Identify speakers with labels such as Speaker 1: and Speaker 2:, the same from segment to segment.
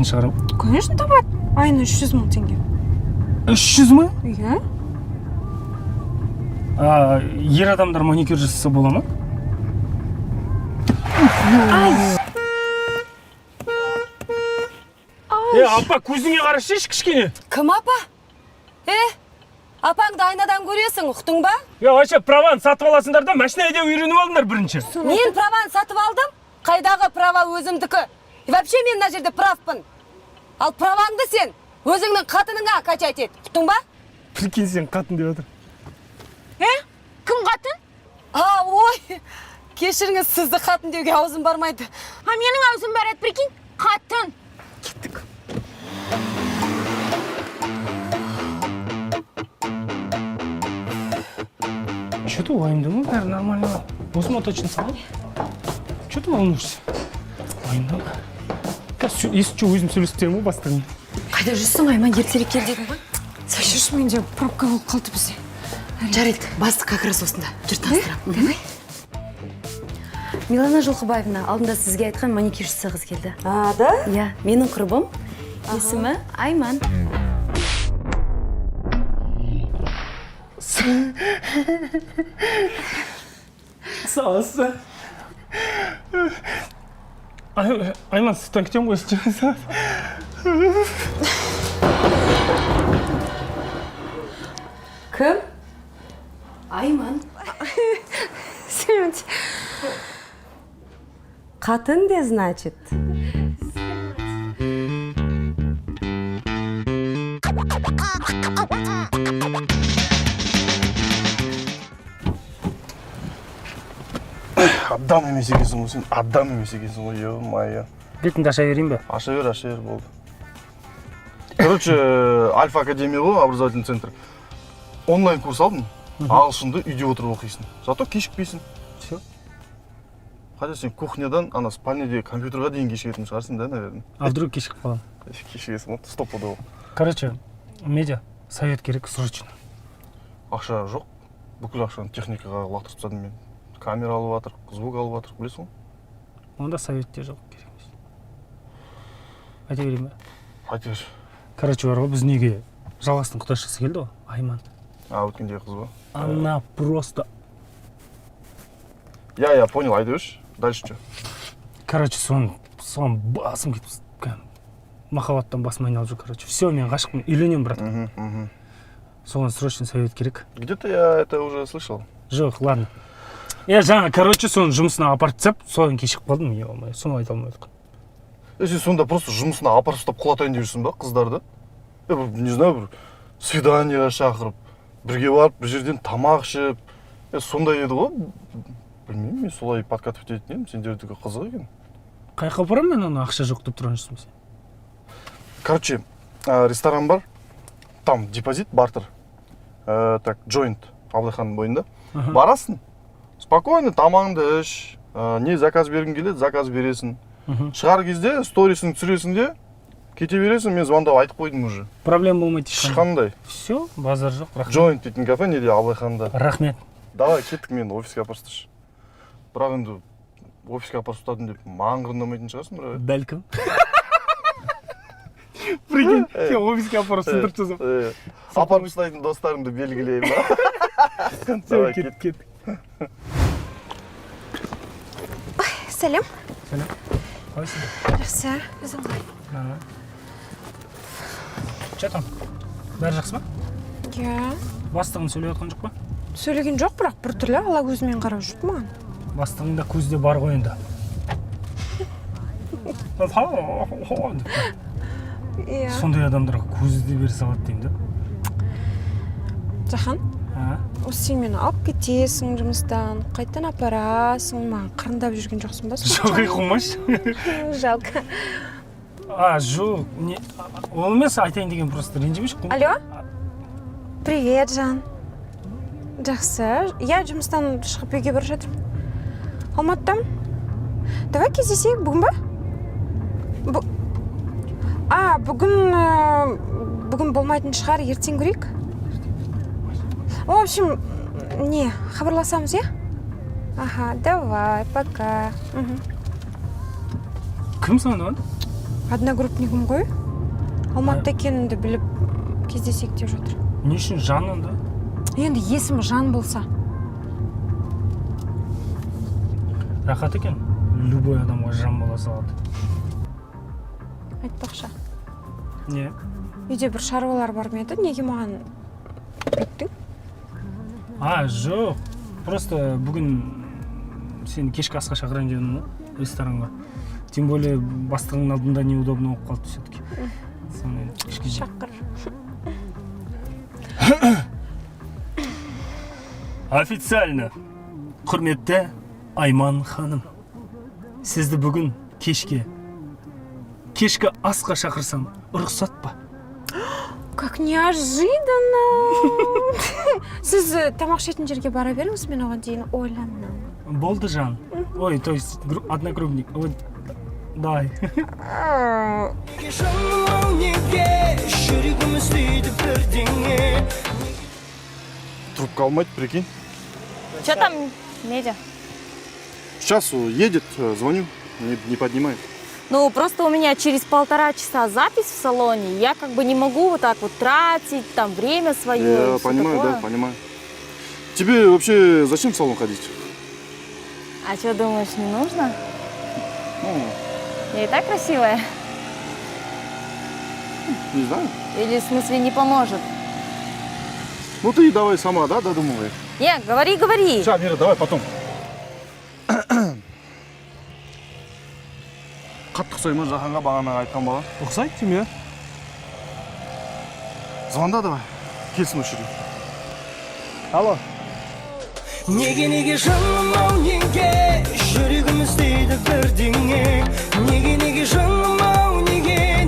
Speaker 1: шығарам.
Speaker 2: Конечно табады. Айына 300 000 теңге.
Speaker 1: 300 000?
Speaker 2: Иә.
Speaker 1: Ер адамдар маникюр жасаса бола ма? Апа, көзіңе қарашы, кішкене.
Speaker 3: Кім апа? Апаңды айнадан көресің, ұқтың ба?
Speaker 1: Вообще праваны сатып аласыңдар да, машина айдау үйреніп алыңдар бірінші.
Speaker 3: Мен праваны сатып алдым. Қайдағы права өзімдікі? Вообще мен мына жерде правпын. Ал праваңды сен өзіңнің қатыныңа качать ет. Ұқтың ба?
Speaker 1: Прикинь, сен қатын деп отыр.
Speaker 2: Кім қатын?
Speaker 3: Ой, кешіріңіз, сізді қатын деуге аузым бармайды.
Speaker 2: Менің аузым барады, прикинь, қатын.
Speaker 1: Кеттік. Что-то уайымдама, бәрі нормально. Осыма точно салайын. Что ты волнуешься? Уайымдама. Если что, өзім сөйлестерім ғой бастығын.
Speaker 3: Қайда жүрсің, Айман, ертерек кел дедің ғой?
Speaker 2: Сәшеш, менде пробка болып қалды бізде.
Speaker 3: Жарайды, бастық как раз осында. Жүр таныстырам. Милана Жылқыбаевна, алдында сізге айтқан маникюршісі қыз келді. Да? Иә, менің құрбым. Есімі Айман.
Speaker 1: Сауасы. Айман, сізден күтем ғой, сіз.
Speaker 3: Кім? Айман.
Speaker 2: Сәлемет.
Speaker 3: Қатын де, значит.
Speaker 4: Адам емес екенсің ғой, сен адам емес екенсің ғой, ё-моё.
Speaker 1: Бетіңді аша берейін бе?
Speaker 4: Аша бер, болды. Короче, Альфа Академия ғой, образовательный центр. Онлайн курс алдым. Ағылшынды үйде отырып оқисың. Зато кешікпейсің. Все. Хотя сен кухнядан, спальняде компьютерға дейін кешігетін шығарсың, да, наверное.
Speaker 1: А вдруг кешігіп қалам?
Speaker 4: Кешігесің, стопудово.
Speaker 1: Короче, медиа, совет керек срочно.
Speaker 4: Ақша жоқ. Бүкіл ақшаны техникаға лақтырып тастадым мен. Камера алып жатыр, звук алып жатыр, білесің ғой?
Speaker 1: Онда советте жоқ, керек емес. Айта берейін бе?
Speaker 4: Айта бер.
Speaker 1: Короче, бар ғой, біздің үйге жалғастың құдашысы келді ғой, Айман.
Speaker 4: Өткендегі қыз ба?
Speaker 1: Она просто...
Speaker 4: Я понял, айта берші. Дальше что?
Speaker 1: Короче, соған басым кетіп, махаббаттан басым айналып жүр, короче. Все, мен ғашықпын, үйленем, брат. Соған срочно совет керек.
Speaker 4: Где-то я это уже слышал.
Speaker 1: Жоқ, ладно. Жаңа, короче, соны жұмысына апарып тастап, содан кешігіп қалдым, ё-моё, соны айта алмадық.
Speaker 4: Сен сонда просто жұмысына апарып тастап құлатайын деп жүрсің ба, қыздарды? Не знаю, бір свиданияға шақырып, бірге барып, бір жерден тамақ ішіп, сондай еді ғой. Білмеймін, мен солай подкатывать ететін едім, сендердікі қызық екен.
Speaker 1: Қайқа апарам мен оны ақша жоқ деп тұрған жүрсің сен?
Speaker 4: Короче, ресторан бар, там депозит, бартер, так, joint, Абылайханның бойында. Барасың, спокойно тамағыңды іш, не заказ бергің келеді, заказ бересің. Шығар кезде сторисің түсіресің де, кете бересің, мен звондап айтып қойдым уже.
Speaker 1: Проблема болмайды
Speaker 4: ешқандай.
Speaker 1: Все, базар жоқ, рахмет.
Speaker 4: Joint дейтін кафе неде, Абылайханда.
Speaker 1: Рахмет.
Speaker 4: Давай, кеттік, мен офиске апарыстыш. Бірақ енді офиске апарыстадым деп маған қырындамайтын шығарсың, бірақ.
Speaker 1: Бәлкім. Прикинь, сен офиске апарып сындырып жазып.
Speaker 4: Апарып ұстайтын достарымды белгілеймін.
Speaker 1: Давай, кеттік.
Speaker 2: Сәлем.
Speaker 1: Сәлем. Қалайсың?
Speaker 2: Жақсы, өзің қалай?
Speaker 1: Нормально. Че там? Бәрі жақсы ма?
Speaker 2: Иә.
Speaker 1: Бастығың сөйлеп отқан жоқ па?
Speaker 2: Сөйлеген жоқ, бірақ біртүрлі ала көзімен қарап жүрді маған.
Speaker 1: Бастығыңда көзде бар ғой енді.
Speaker 2: Иә.
Speaker 1: Сондай адамдарға көзді бере салады деймін да.
Speaker 2: Жахан, осы сен мені алып кетесің жұмыстан, қайтадан апарасың, маған қырындап жүрген жоқсың ба?
Speaker 1: Жоқ, қоймашы.
Speaker 2: Жалко.
Speaker 1: Жоқ, ол емес, айтайын деген просто ренжімеші.
Speaker 2: Алло? Привет, Жан. Жақсы. Я жұмыстан шығып үйге бара жатырмын. Алматыдамын. Давай кездесейік, бүгін ба? Бүгін болмайтын шығар, ертең көрейік. В общем, хабарласамыз, я? Ага, давай, пока.
Speaker 1: Кім звондаған?
Speaker 2: одногруппнигім ғой. Алматыда екенімді біліп кездесек деп жатыр.
Speaker 1: Не үшін Жан онда?
Speaker 2: Енді есімі Жан болса.
Speaker 1: Рахат екен. Любой адамға Жан бола салады.
Speaker 2: Айтпақша.
Speaker 1: Не?
Speaker 2: Үйде бір шаруалар бар ма еді? Неге маған бүйттің?
Speaker 1: Жоқ. Просто бүгін сені кешкі асқа шақырайын дедім ресторанға. Тем более бастығының алдында неудобно болып қалды все-таки. Сонымен кішкене.
Speaker 2: Шақыр.
Speaker 1: Официально. Құрметті Айман ханым. Сізді бүгін кешкі асқа шақырсам, рұқсат па?
Speaker 2: Как неожиданно! Сіз тамақ ішетін жерге бара беріңіз, мен оған дейін ойланамын.
Speaker 1: Болды, Жан. Ой, то есть одногруппник. Ой, давай.
Speaker 4: Трубка алмайды, прикинь.
Speaker 5: Что там, Медя?
Speaker 4: Сейчас едет, звоню, не поднимает.
Speaker 5: Ну, просто у меня через 1,5 часа запись в салоне. Я как бы не могу вот так вот тратить там время свое.
Speaker 4: Я понимаю, да, понимаю. Тебе вообще зачем в салон ходить?
Speaker 5: А что, думаешь, не нужно?
Speaker 4: Ну,
Speaker 5: Я и так красивая.
Speaker 4: не знаю.
Speaker 5: Или в смысле не поможет?
Speaker 4: Ну ты давай сама, да, додумывай.
Speaker 5: Не, говори.
Speaker 4: Сейчас, Мира, давай потом. Қатты ұқсай ма Жаханға бағана айтқан бала?
Speaker 1: Ұқсайды деме?
Speaker 4: Звонда давай. Келсін осы жерге.
Speaker 1: Алло.
Speaker 6: Неге жаным-ау неге жүрегім іздейді бірдеңе неге жаным-ау неге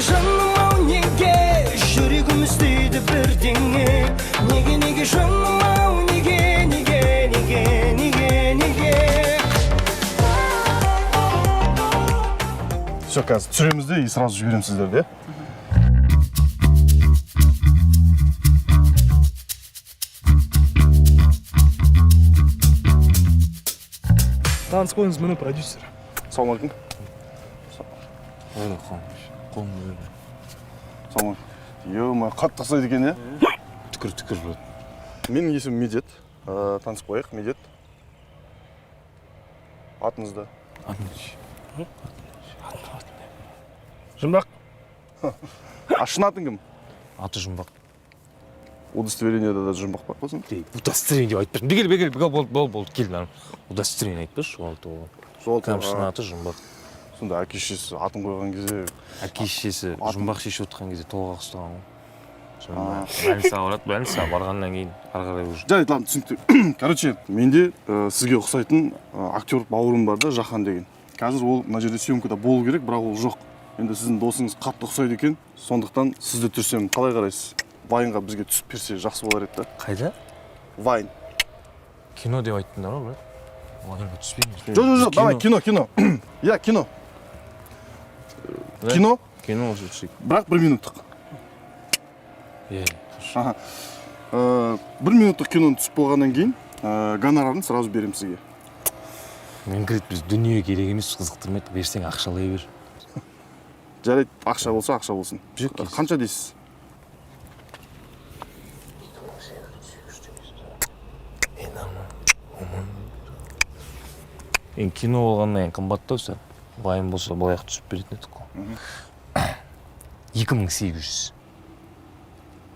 Speaker 6: жаным-ау неге жүрегім іздейді бірдеңе неге жаным-ау неге
Speaker 4: Все, қазір түсіреміз де и сразу жіберем сіздерді, иә?
Speaker 1: Таныс қойыңыз, міне продюсер.
Speaker 4: Саламалейкум.
Speaker 7: Қолымды
Speaker 4: Саламалейкум. Ё-ма, қатты ұқсайды екен, иә?
Speaker 7: түкір болады.
Speaker 4: Менің есімім Медет. Танысып қояйық, Медет. Атыңызда.
Speaker 1: Жұмбақ.
Speaker 4: Шын атың кім?
Speaker 7: Аты Жұмбақ.
Speaker 4: Удостоверениеде да Жұмбақ бар болсын?
Speaker 7: Удостоверение деп айтпашы. Бегел, болды, кел маған. Удостоверение айтпашы,
Speaker 4: Сол
Speaker 7: кәм шын аты Жұмбақ.
Speaker 4: Сонда әке-шешесі атын қойған кезде...
Speaker 7: Әке-шешесі Жұмбақ шешіп отырған кезде толғақ ұстаған ғой. Больницаға барады, больницаға барғаннан кейін ары қарай уже.
Speaker 4: Жарайды, ладно, түсінікті. Короче, менде сізге ұқсайтын актер бауырым бар да, Жахан деген. Қазір ол мына жерде съемкада болу керек, бірақ ол жоқ. Енді сіздің досыңыз қатты ұқсайды екен, сондықтан сізді түсірсем қалай қарайсыз? Вайнға бізге түсіп берсе жақсы болар еді да.
Speaker 7: Қайда?
Speaker 4: Вайн.
Speaker 7: Кино деп айттыңдар ғой, брат. Вайнға түспейміз.
Speaker 4: Жоқ, давай, кино. Я, кино. Кино?
Speaker 7: Кино уже түсейік.
Speaker 4: Бірақ 1 минуттық.
Speaker 7: Хорошо.
Speaker 4: 1 минуттық киноны түсіп болғаннан кейін гонорарын сразу берем сізге.
Speaker 7: Мен кірет, біз дүние керек емес, қызықтырмайды, берсең ақшалай бер.
Speaker 4: Жарайды, ақша болса, ақша болсын. Қанша дейсіз?
Speaker 7: Енді кино болғаннан кейін қымбаттау сәл. Байым болса, былай түсіп беретін едік қой. 2800.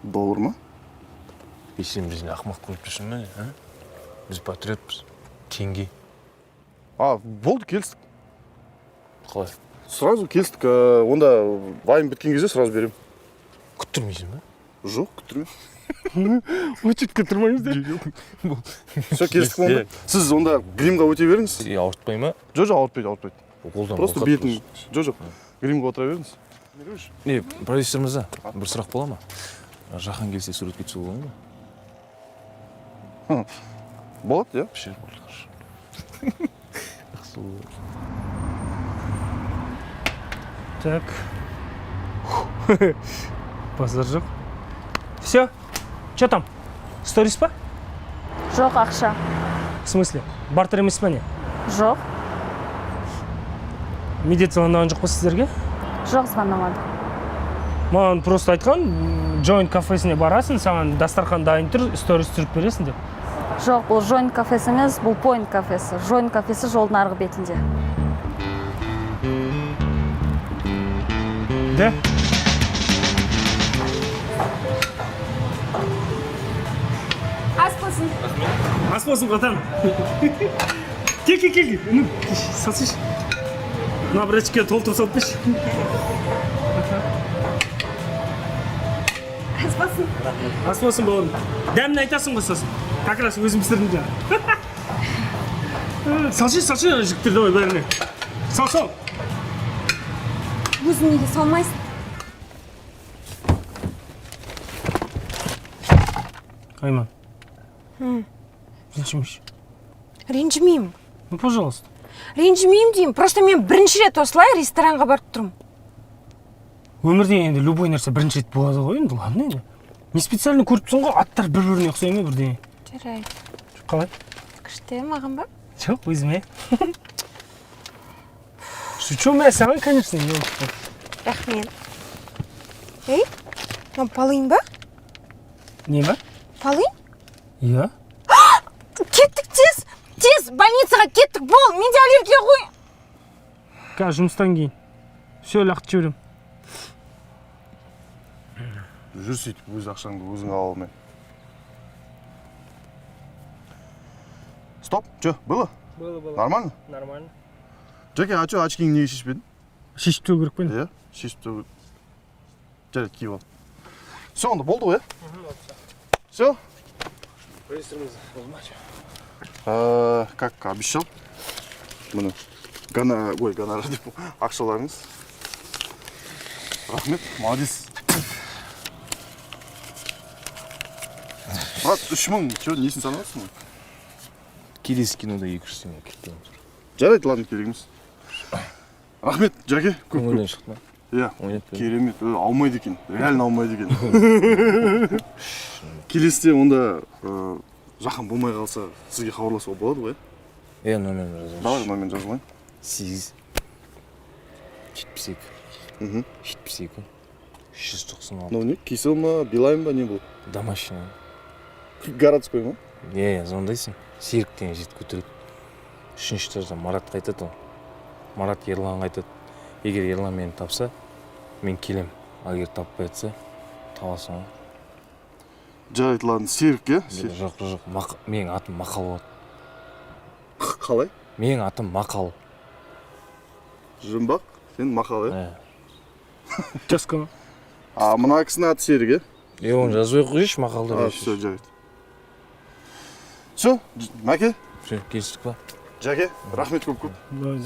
Speaker 4: Доллар ма?
Speaker 7: Сен біздің ақымақ көріп тұрсың ба? Біз патриотпыз. Теңге.
Speaker 4: Болды, келістік.
Speaker 7: Қалай?
Speaker 4: Сразу келістік. Онда вайм біткен кезде сразу берем.
Speaker 7: Күттірмейсің ба?
Speaker 4: Жоқ, күттірме.
Speaker 1: Өтіп күттірмейміздер.
Speaker 4: Все, келістік онда. Сіз онда гримға өте беріңіз.
Speaker 7: Ауыртпай ма?
Speaker 4: Жоқ, ауыртпайды.
Speaker 7: Қолдан
Speaker 4: Просто бетін. Жоқ, гримға отыра беріңіз.
Speaker 7: Продюсер мырза, бір сұрақ бола ма? Жахан келсе суретке түсуге болады ма?
Speaker 4: Болады, иә?
Speaker 7: Пішер болды, хорошо.
Speaker 1: Так. Базар жоқ. Все? Че там? Сторис па?
Speaker 5: Жоқ ақша.
Speaker 1: В смысле? Бартер емес па не?
Speaker 5: Жоқ.
Speaker 1: медет звондаған жоқ па сіздерге?
Speaker 5: Жоқ, звондамады.
Speaker 1: Маған просто айтқан, Joint кафесіне барасың, саған дастархан дайын тұр, сторис түсіріп бересің деп.
Speaker 5: Жоқ, бұл Joint кафесі емес, бұл Point кафесі. Joint кафесі жолдың арғы бетінде.
Speaker 1: Да?
Speaker 5: Ас болсын.
Speaker 1: Ас болсын, братан. Кел. Ну, сатсыш. Мына бречке толтырып салып берші.
Speaker 5: Ас болсын.
Speaker 1: Ас болсын, бауырым. Дәмін айтасың ғой сосын. Как раз өзім пісірдім жаңа. Салшы, жігіттер, давай бәріне. Сал.
Speaker 5: Өзің неге салмайсың?
Speaker 1: Айман. Ренжімеш.
Speaker 2: Ренжімеймін.
Speaker 1: Ну, пожалуйста.
Speaker 2: Ренжімеймін деймін. Просто мен бірінші рет осылай ресторанға барып тұрмын.
Speaker 1: Өмірде енді любой нәрсе бірінші рет болады ғой, енді ладно енді. Не специально көріп тұрсың ғой, аттар бір-біріне ұқсай ма бірдеңе?
Speaker 2: Жарайды.
Speaker 1: Қалай?
Speaker 2: Күшті маған ба?
Speaker 1: Жоқ, өзіме. Шучу мен саған, конечно.
Speaker 2: Рахмет. Ей, маған полынь ба?
Speaker 1: Не ба?
Speaker 2: Полынь?
Speaker 1: Иә.
Speaker 2: Кеттік тез, больницаға кеттік, бол, менде аллергия ғой.
Speaker 1: Қазір жұмыстан кейін. Все, лақтырып жіберем.
Speaker 4: Жүр сөйтіп, өз ақшаңды өзің ала алмай. Стоп, чё, было?
Speaker 1: Было.
Speaker 4: Нормально?
Speaker 1: Нормально.
Speaker 4: Жаке, а чё, очкиңді неге шешпедің?
Speaker 1: Шешіп төгу керек пе?
Speaker 4: Иә, шешіп төгу. Жарайды, киіп ал. Все, онда болды ғой, иә? Все? Как обещал? Міне, гонорар деп ақшаларыңыз. Рахмет, молодец. Брат, 3000, чё, несін санаватсың ғой?
Speaker 7: Келесі кинода 200 теңге кеткен тұр.
Speaker 4: Жарайды, ладно, керек емес. Рахмет, Жаке, көп.
Speaker 7: Көңілден шықты ма?
Speaker 4: Иә,
Speaker 7: Ойнап бердім.
Speaker 4: керемет, аумайды екен, реально аумайды екен. Келесіде онда жақын болмай қалса, сізге хабарласуға болады ғой?
Speaker 7: Номер жазып.
Speaker 4: Давай, номер жазылайын.
Speaker 7: 8 72 72 696.
Speaker 4: Ну не, кисел ма, Билайн ба, не бұл?
Speaker 7: Домашний.
Speaker 4: Городской ма?
Speaker 7: Звондайсың. Серіктен жетіп көтереді. Үшінші этажда Марат қайтады ол. Марат Ерлан қайтады. Егер Ерлан мені тапса, мен келем. Ал егер таппай жатса, табасың ғой.
Speaker 4: Жарайды, ладно, Серік, е?
Speaker 7: Жоқ. Менің атым Мақал болады.
Speaker 4: Қалай?
Speaker 7: Менің атым Мақал.
Speaker 4: Жұмбақ, сен Мақал, е?
Speaker 1: Жасқа ма?
Speaker 4: Мына кісінің аты Серік, е?
Speaker 7: Оны жазбай қойшы, Мақалды.
Speaker 4: Все, жарайды. Все, Мәке?
Speaker 7: Все, келістік па?
Speaker 4: Жаке, рахмет көп.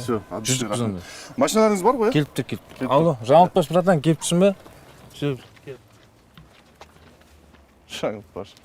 Speaker 4: Все,
Speaker 7: Жүздік біз онда.
Speaker 4: Машиналарыңыз бар ғой, е?
Speaker 7: Келіп. Алло, жаңылтпаш, братан, келіп тұрсың ба? Все.
Speaker 4: Жаңылтпаш.